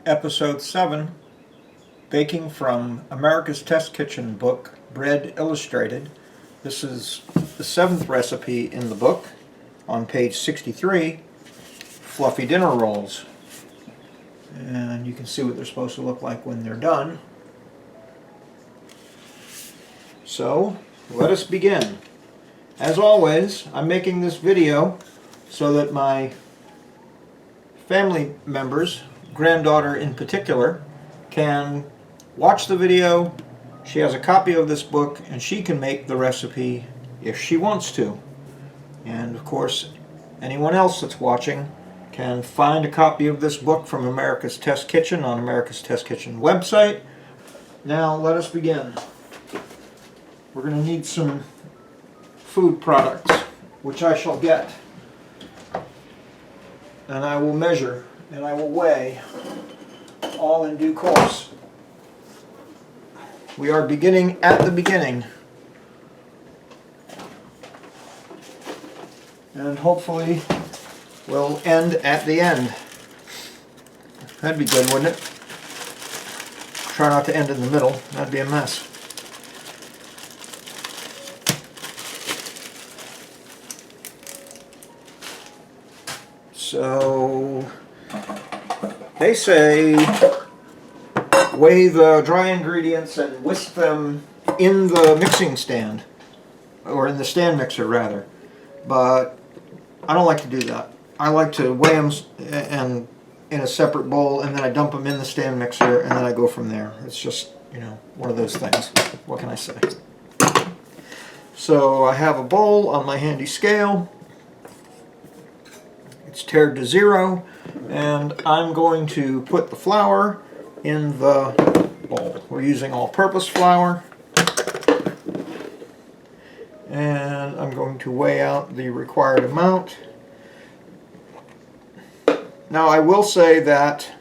Episode 7, Baking from America's Test Kitchen book, Bread Illustrated. This is the 7th recipe in the book. On page 63, fluffy dinner rolls. And you can see what they're supposed to look like when they're done. So, let us begin. As always, I'm making this video so that my family members, granddaughter in particular, can watch the video. She has a copy of this book and she can make the recipe if she wants to. And of course, anyone else that's watching can find a copy of this book from America's Test Kitchen on America's Test Kitchen website. Now let us begin. We're going to need some food products, which I shall get. And I will measure and I will weigh all in due course. We are beginning at the beginning. And hopefully we'll end at the end. That'd be good, wouldn't it? Try not to end in the middle. That'd be a mess. So they say weigh the dry ingredients and whisk them in the mixing stand, or in the stand mixer rather, but I don't like to do that. I like to weigh them and in a separate bowl, and then I dump them in the stand mixer, and then I go from there. It's just, you know, one of those things. What can I say? So I have a bowl on my handy scale. It's tared to 0, and I'm going to put the flour in the bowl. We're using all-purpose flour, and I'm going to weigh out the required amount. Now I will say that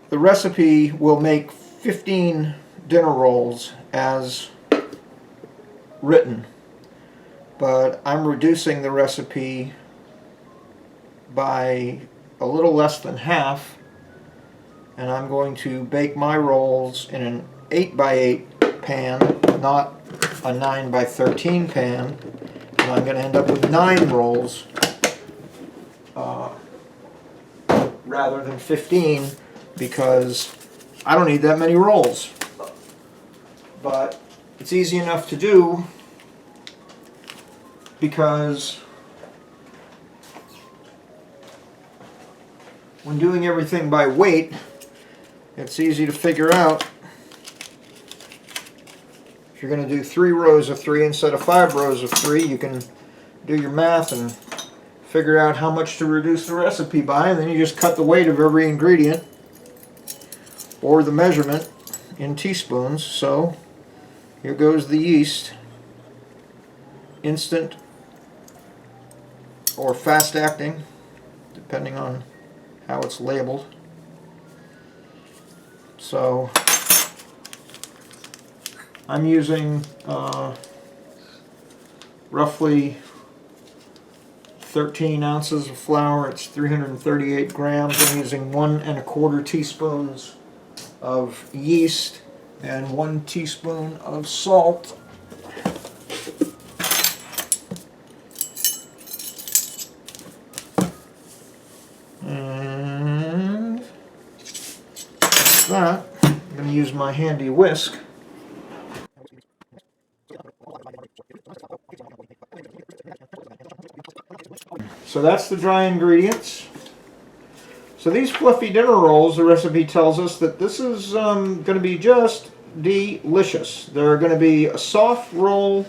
the recipe will make 15 dinner rolls as written, but I'm reducing the recipe by a little less than half, and I'm going to bake my rolls in an 8x8 pan, not a 9x13 pan, and I'm going to end up with 9 rolls rather than 15, because I don't need that many rolls. But it's easy enough to do because when doing everything by weight, it's easy to figure out. If you're going to do 3 rows of 3 instead of 5 rows of 3, you can do your math and figure out how much to reduce the recipe by, and then you just cut the weight of every ingredient or the measurement in teaspoons. So here goes the yeast, instant or fast acting, depending on how it's labeled. So I'm using roughly 13 ounces of flour. It's 338 grams. I'm using 1 1/4 teaspoons of yeast and 1 teaspoon of salt. And that's that. I'm going to use my handy whisk. So that's the dry ingredients. So these fluffy dinner rolls, the recipe tells us that this is going to be just delicious. They're going to be a soft roll,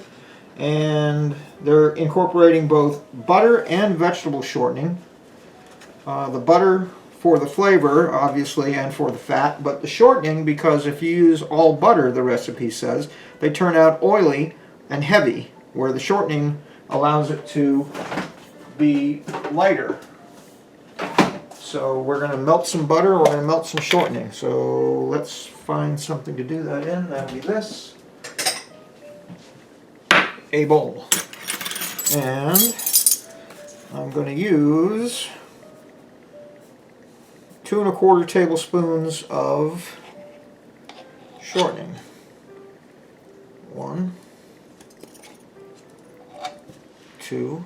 and they're incorporating both butter and vegetable shortening. The butter for the flavor, obviously, and for the fat, but the shortening because if you use all butter, the recipe says, they turn out oily and heavy, where the shortening allows it to be lighter. So we're going to melt some butter, we're going to melt some shortening. So let's find something to do that in. That'll be this. A bowl. And I'm going to use 2 1/4 tablespoons of shortening. 1, 2,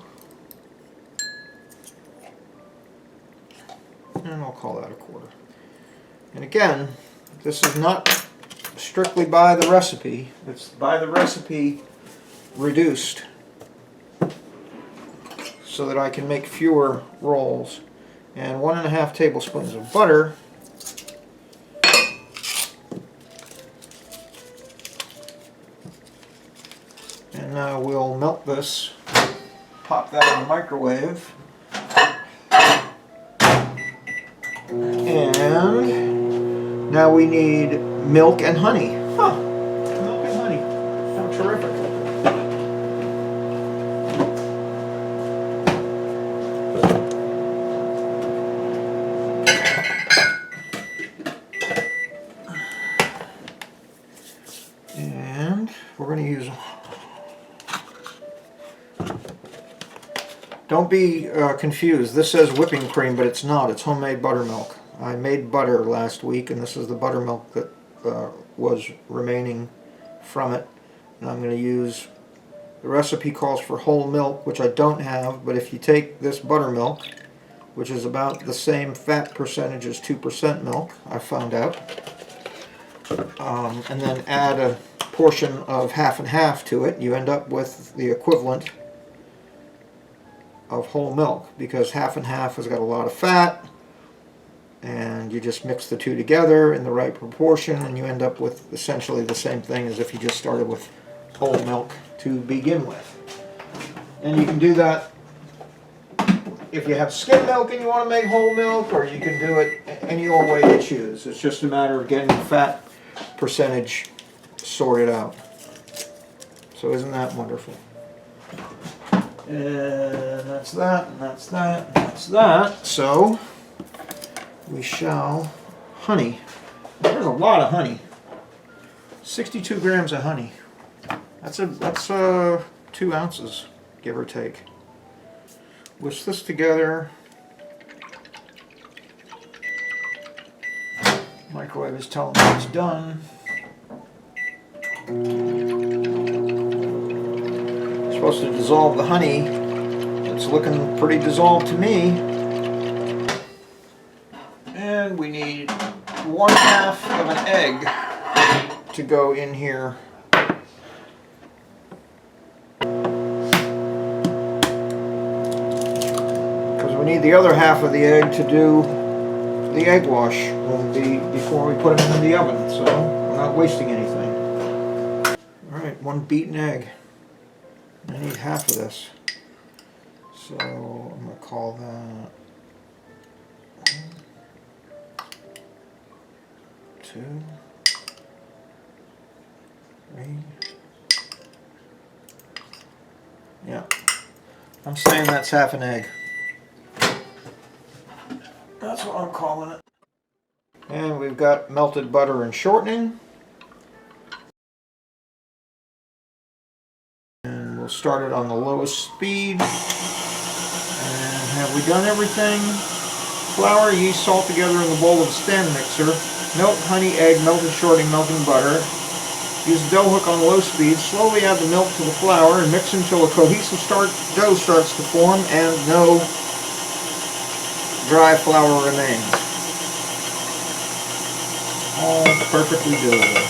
and I'll call that 1/4. And again, this is not strictly by the recipe. It's by the recipe reduced so that I can make fewer rolls. And 1 1/2 tablespoons of butter. And now we'll melt this, pop that in the microwave. And now we need milk and honey. Huh, milk and honey. How terrific. And we're going to use... Don't be confused. This says whipping cream, but it's not. It's homemade buttermilk. I made butter last week, and this is the buttermilk that was remaining from it. And I'm going to use... The recipe calls for whole milk, which I don't have, but if you take this buttermilk, which is about the same fat percentage as 2% milk, I found out, and then add a portion of 1/2 and 1/2 to it, you end up with the equivalent of whole milk, because 1/2 and 1/2 has got a lot of fat, and you just mix the two together in the right proportion, and you end up with essentially the same thing as if you just started with whole milk to begin with. And you can do that if you have skim milk and you want to make whole milk, or you can do it any old way you choose. It's just a matter of getting the fat percentage sorted out. So isn't that wonderful? And that's that, and that's that, and that's that. So we shall honey. There's a lot of honey. 62 grams of honey. That's 2 ounces, give or take. Whisk this together. Microwave is telling me it's done. Supposed to dissolve the honey. It's looking pretty dissolved to me. And we need 1/2 of an egg to go in here. Because we need the other half of the egg to do the egg wash before we put them in the oven, so we're not wasting anything. Alright, 1 beaten egg. I need 1/2 of this. So I'm going to call that 1, 2, 3. Yeah. I'm saying that's 1/2 an egg. That's what I'm calling it. And we've got melted butter and shortening. And we'll start it on the lowest speed. And have we done everything? Flour, yeast, salt together in the bowl of a stand mixer. Milk, honey, egg, melted shortening, melting butter. Use the dough hook on low speed. Slowly add the milk to the flour and mix until a cohesive dough starts to form and no dry flour remains. All perfectly doable.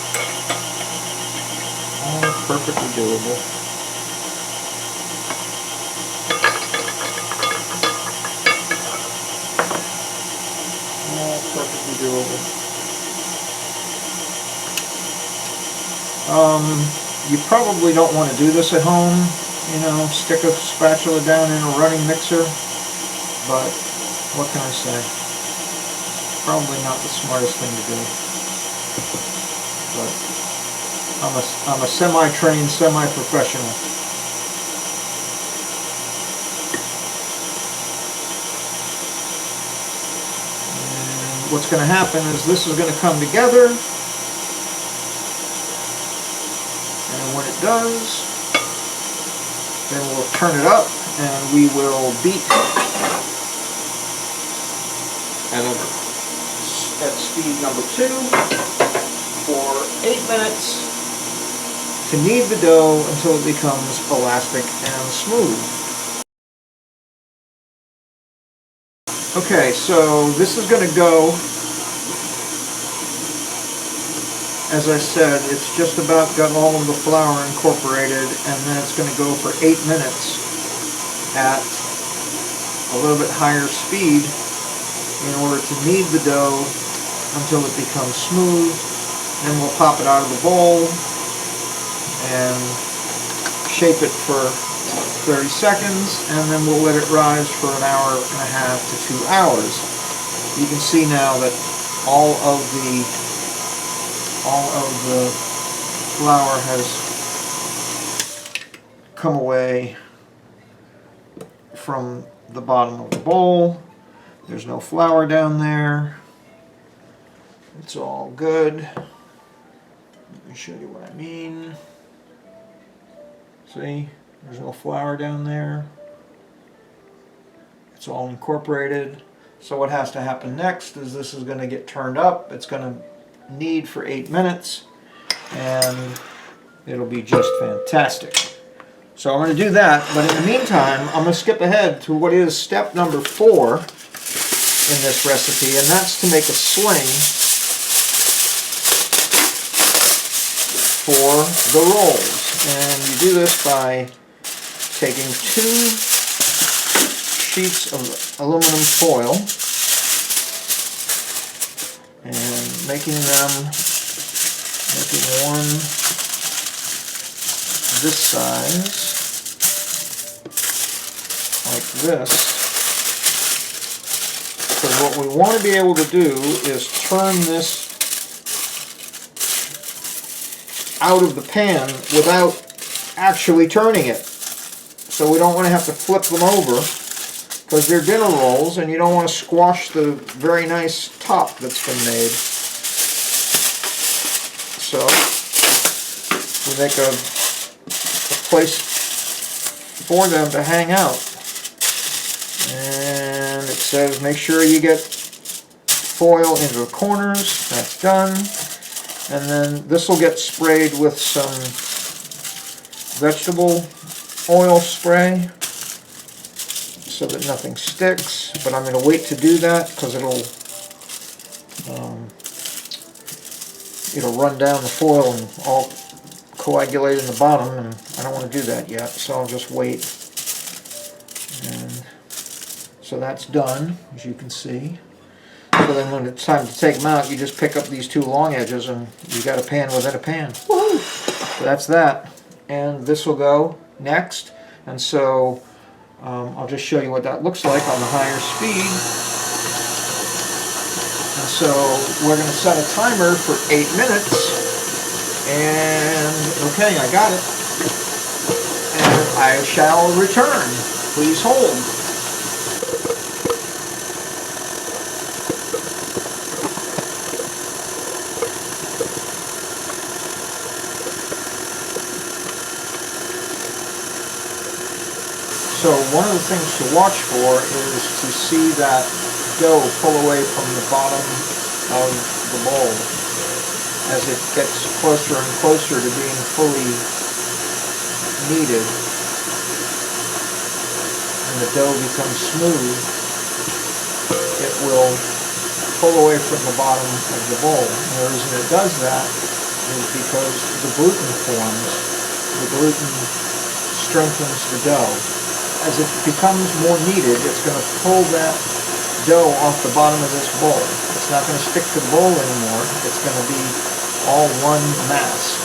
All perfectly doable. All perfectly doable. You probably don't want to do this at home, you know, stick a spatula down in a running mixer, but what can I say? Probably not the smartest thing to do. But I'm a semi-trained, semi-professional. And what's going to happen is this is going to come together. And when it does, then we'll turn it up and we will beat another. at speed number 2 for 8 minutes to knead the dough until it becomes elastic and smooth. Okay, so this is going to go, as I said, it's just about got all of the flour incorporated, and then it's going to go for 8 minutes at a little bit higher speed in order to knead the dough until it becomes smooth. Then we'll pop it out of the bowl and shape it for 30 seconds, and then we'll let it rise for an hour and a half to 2 hours. You can see now that all of the flour has come away from the bottom of the bowl. There's no flour down there. It's all good. Let me show you what I mean. See? There's no flour down there. It's all incorporated. So what has to happen next is this is going to get turned up. It's going to knead for 8 minutes, and it'll be just fantastic. So I'm going to do that, but in the meantime, I'm going to skip ahead to what is step number 4 in this recipe, and that's to make a sling for the rolls. And you do this by taking 2 sheets of aluminum foil and making one this size, like this. So what we want to be able to do is turn this out of the pan without actually turning it. So we don't want to have to flip them over, because they're dinner rolls and you don't want to squash the very nice top that's been made. So we make a place for them to hang out. And it says make sure you get foil into the corners. That's done. And then this will get sprayed with some vegetable oil spray so that nothing sticks. But I'm going to wait to do that because it'll run down the foil and all coagulate in the bottom, and I don't want to do that yet, so I'll just wait. And so that's done, as you can see. So then when it's time to take them out, you just pick up these 2 long edges and you got a pan within a pan. Woohoo! So that's that. And this will go next. And so I'll just show you what that looks like on the higher speed. And so we're going to set a timer for 8 minutes. And okay, I got it. And I shall return. Please hold. So one of the things to watch for is to see that dough pull away from the bottom of the bowl as it gets closer and closer to being fully kneaded, and the dough becomes smooth. It will pull away from the bottom of the bowl. And the reason it does that is because the gluten forms. The gluten strengthens the dough. As it becomes more kneaded, it's going to pull that dough off the bottom of this bowl. It's not going to stick to the bowl anymore. It's going to be all one mass.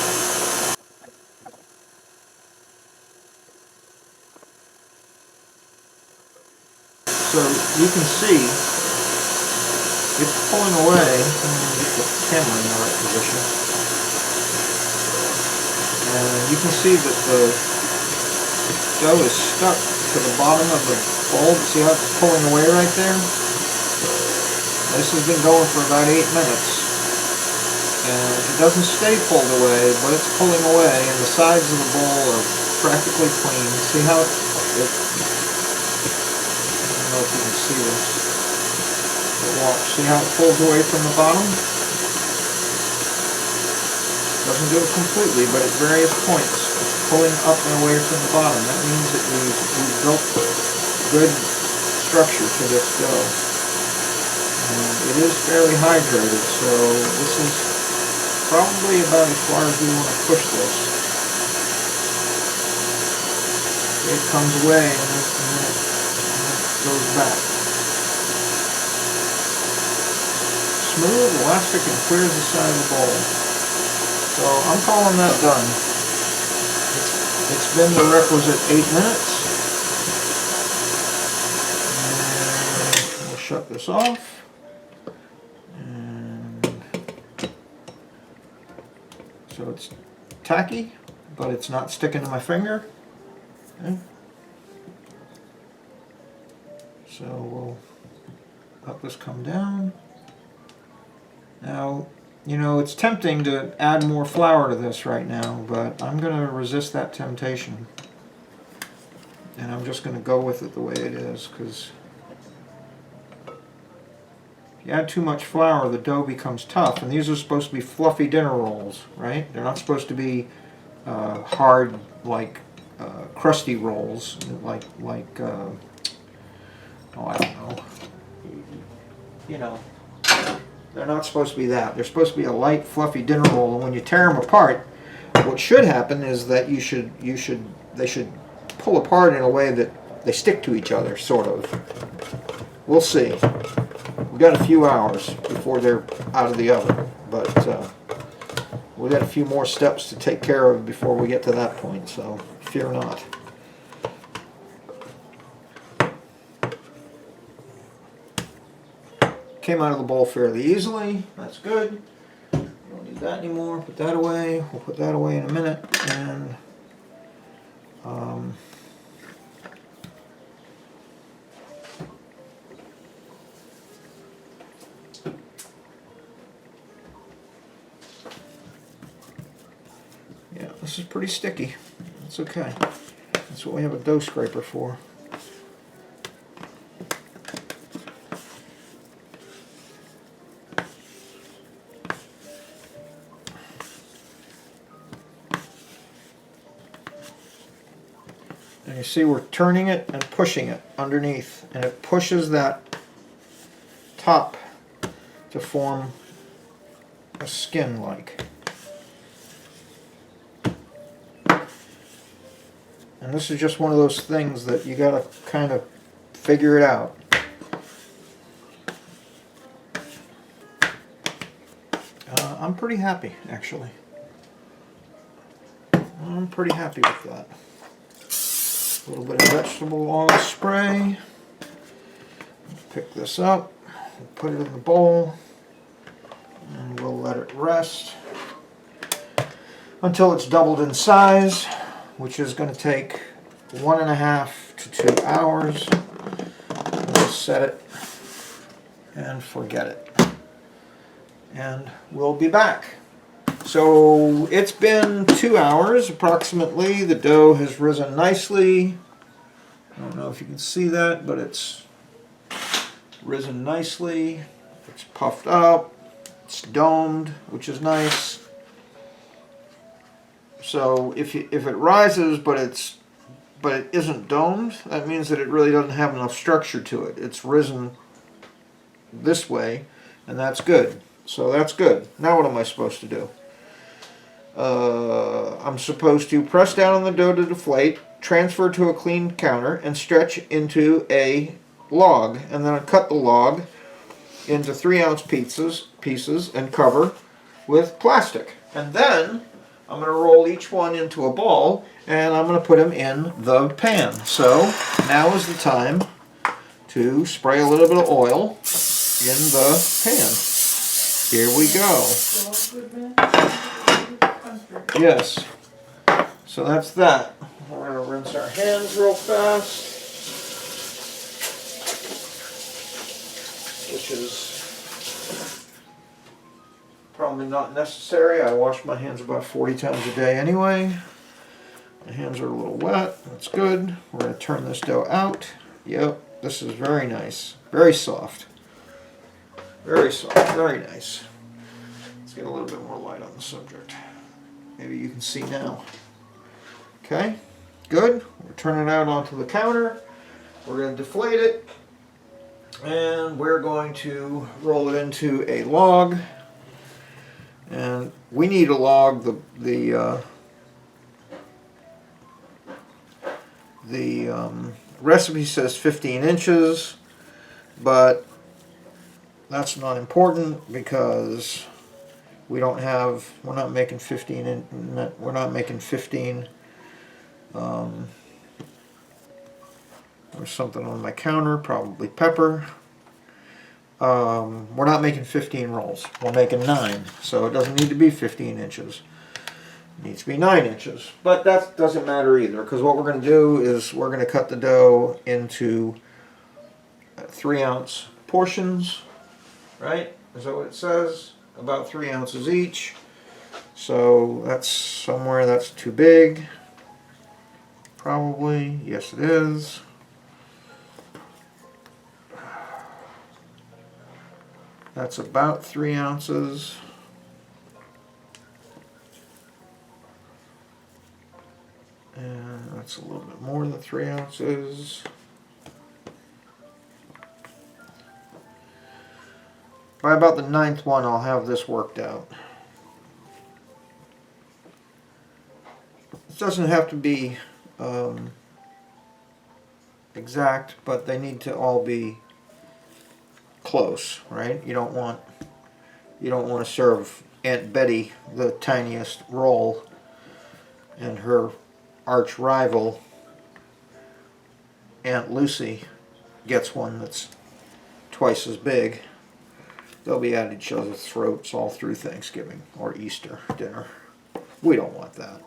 So you can see it's pulling away. Let me get the camera in the right position. And you can see that the dough is stuck to the bottom of the bowl. See how it's pulling away right there? This has been going for about 8 minutes. And it doesn't stay pulled away, but it's pulling away, and the sides of the bowl are practically clean. See how I don't know if you can see this. See how it pulls away from the bottom? Doesn't do it completely, but at various points it's pulling up and away from the bottom. That means that we've built good structure to this dough. And it is fairly hydrated, so this is probably about as far as we want to push this. It comes away and then it goes back. Smooth, elastic, and clears the side of the bowl. So I'm calling that done. It's been the requisite 8 minutes. And we'll shut this off. And so it's tacky, but it's not sticking to my finger. Okay. So we'll let this come down. Now, you know, it's tempting to add more flour to this right now, but I'm going to resist that temptation. And I'm just going to go with it the way it is, because if you add too much flour, the dough becomes tough. And these are supposed to be fluffy dinner rolls, right? They're not supposed to be hard, like crusty rolls, like oh, I don't know. You know. They're not supposed to be that. They're supposed to be a light, fluffy dinner roll, and when you tear them apart, what should happen is that they should pull apart in a way that they stick to each other, sort of. We'll see. We've got a few hours before they're out of the oven, but we've got a few more steps to take care of before we get to that point, so fear not. Came out of the bowl fairly easily. That's good. We don't need that anymore. Put that away. We'll put that away in a minute. And yeah, this is pretty sticky. That's okay. That's what we have a dough scraper for. And you see we're turning it and pushing it underneath, and it pushes that top to form a skin like. And this is just one of those things that you gotta kind of figure it out. I'm pretty happy, actually. I'm pretty happy with that. A little bit of vegetable oil spray. Pick this up, put it in the bowl, and we'll let it rest until it's doubled in size, which is going to take 1.5 to 2 hours. We'll set it and forget it. And we'll be back. So it's been 2 hours approximately. The dough has risen nicely. I don't know if you can see that, but it's risen nicely. It's puffed up. It's domed, which is nice. So if it rises but it isn't domed, that means that it really doesn't have enough structure to it. It's risen this way, and that's good. So that's good. Now what am I supposed to do? I'm supposed to press down on the dough to deflate, transfer to a clean counter, and stretch into a log. And then I cut the log into 3-ounce pieces and cover with plastic. And then I'm going to roll each one into a ball, and I'm going to put them in the pan. So now is the time to spray a little bit of oil in the pan. Here we go. Yes. So that's that. We're going to rinse our hands real fast, which is probably not necessary. I wash my hands about 40 times a day anyway. My hands are a little wet. That's good. We're going to turn this dough out. Yep, this is very nice. Very soft. Very soft, very nice. Let's get a little bit more light on the subject. Maybe you can see now. Okay, good. We're turning it out onto the counter. We're going to deflate it. And we're going to roll it into a log. And we need a log. The recipe says 15 inches, but that's not important because we're not making 15. We're not making 15. There's something on my counter, probably pepper. We're not making 15 rolls. We're making 9, so it doesn't need to be 15 inches. It needs to be 9 inches. But that doesn't matter either, because what we're going to do is we're going to cut the dough into 3-ounce portions, right? Is that what it says? About 3 ounces each. So that's somewhere that's too big. Probably. Yes, it is. That's about 3 ounces. And that's a little bit more than 3 ounces. By about the 9th one, I'll have this worked out. It doesn't have to be exact, but they need to all be close, right? You don't want to serve Aunt Betty the tiniest roll, and her arch rival Aunt Lucy gets one that's twice as big. They'll be at each other's throats all through Thanksgiving or Easter dinner. We don't want that.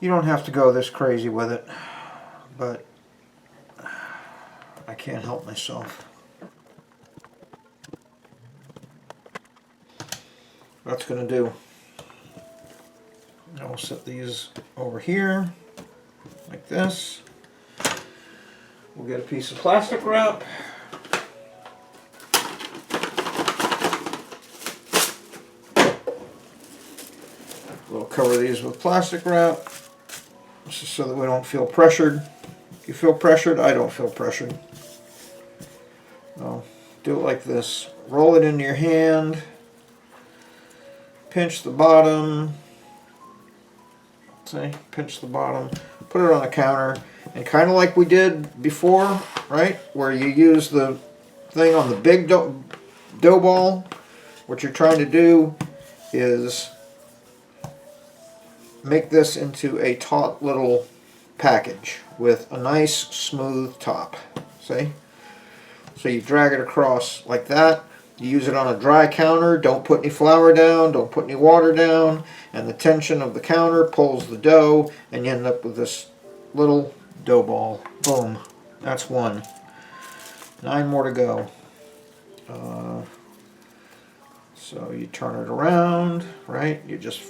You don't have to go this crazy with it, but I can't help myself. That's going to do. Now we'll set these over here, like this. We'll get a piece of plastic wrap. We'll cover these with plastic wrap, just so that we don't feel pressured. If you feel pressured, I don't feel pressured. No, do it like this. Roll it into your hand. Pinch the bottom. See, pinch the bottom. Put it on the counter, and kind of like we did before, right? Where you use the thing on the big dough ball. What you're trying to do is make this into a taut little package with a nice smooth top. See? So you drag it across like that. You use it on a dry counter. Don't put any flour down. Don't put any water down. And the tension of the counter pulls the dough, and you end up with this little dough ball. Boom. That's one. 9 more to go. So you turn it around, right? You just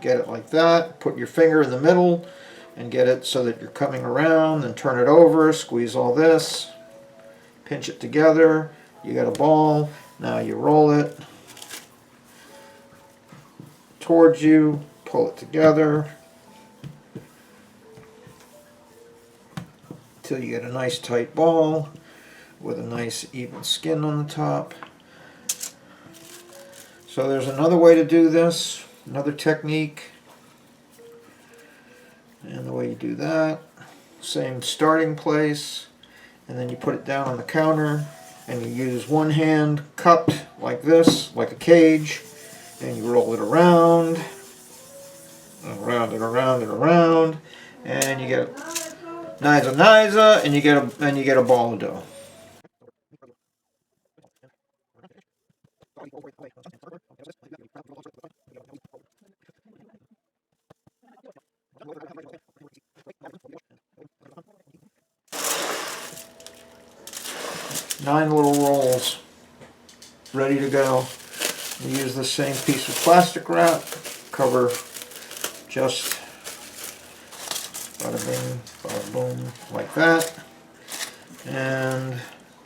get it like that. Put your finger in the middle and get it so that you're coming around. Then turn it over. Squeeze all this. Pinch it together. You got a ball. Now you roll it towards you. Pull it together until you get a nice tight ball with a nice even skin on the top. So there's another way to do this, another technique. And the way you do that, same starting place, and then you put it down on the counter, and you use one hand cupped like this, like a cage, and you roll it around, and around and around and around, and you get niza, and you get a ball of dough. Nine little rolls ready to go. You use the same piece of plastic wrap, cover just Bada bing, bada boom, like that. And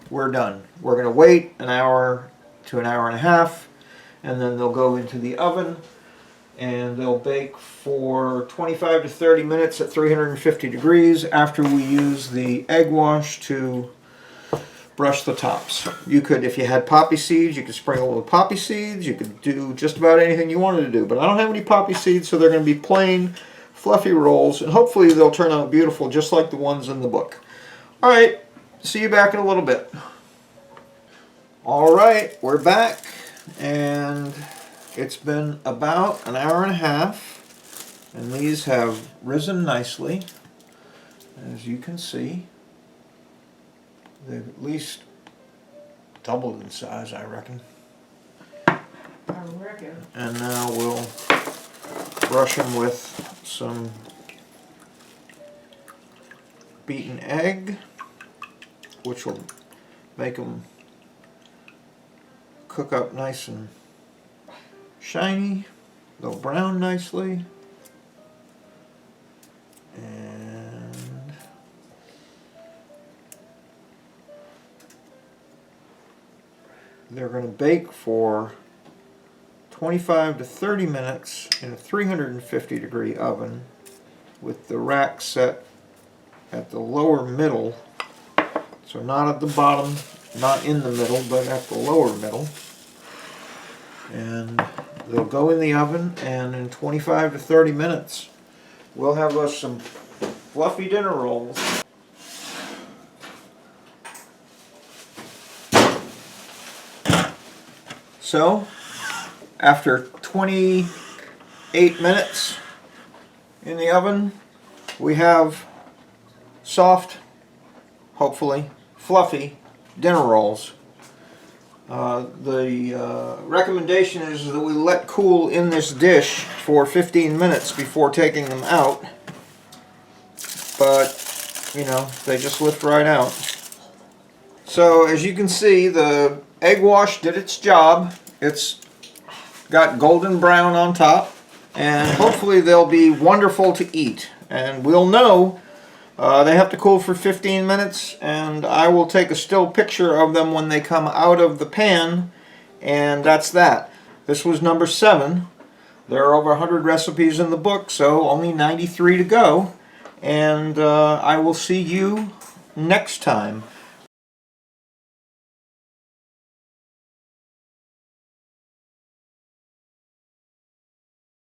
we're done. We're going to wait an hour to an hour and a half, and then they'll go into the oven, and they'll bake for 25 to 30 minutes at 350 degrees after we use the egg wash to brush the tops. You could, if you had poppy seeds, you could sprinkle with poppy seeds. You could do just about anything you wanted to do. But I don't have any poppy seeds, so they're going to be plain, fluffy rolls, and hopefully they'll turn out beautiful, just like the ones in the book. All right, see you back in a little bit. All right, we're back, and it's been about an hour and a half, and these have risen nicely, as you can see. They've at least doubled in size, I reckon. And now we'll brush them with some beaten egg, which will make them cook up nice and shiny. They'll brown nicely. And they're going to bake for 25 to 30 minutes in a 350 degree oven with the rack set at the lower middle. So not at the bottom, not in the middle, but at the lower middle. And they'll go in the oven, and in 25 to 30 minutes we'll have us some fluffy dinner rolls. So, after 28 minutes in the oven, we have soft, hopefully fluffy dinner rolls. The recommendation is that we let cool in this dish for 15 minutes before taking them out. But, you know, they just lift right out. So, as you can see, the egg wash did its job. It's got golden brown on top, and hopefully they'll be wonderful to eat. And we'll know they have to cool for 15 minutes, and I will take a still picture of them when they come out of the pan, and that's that. This was number 7. There are over 100 recipes in the book, so only 93 to go. And I will see you next time.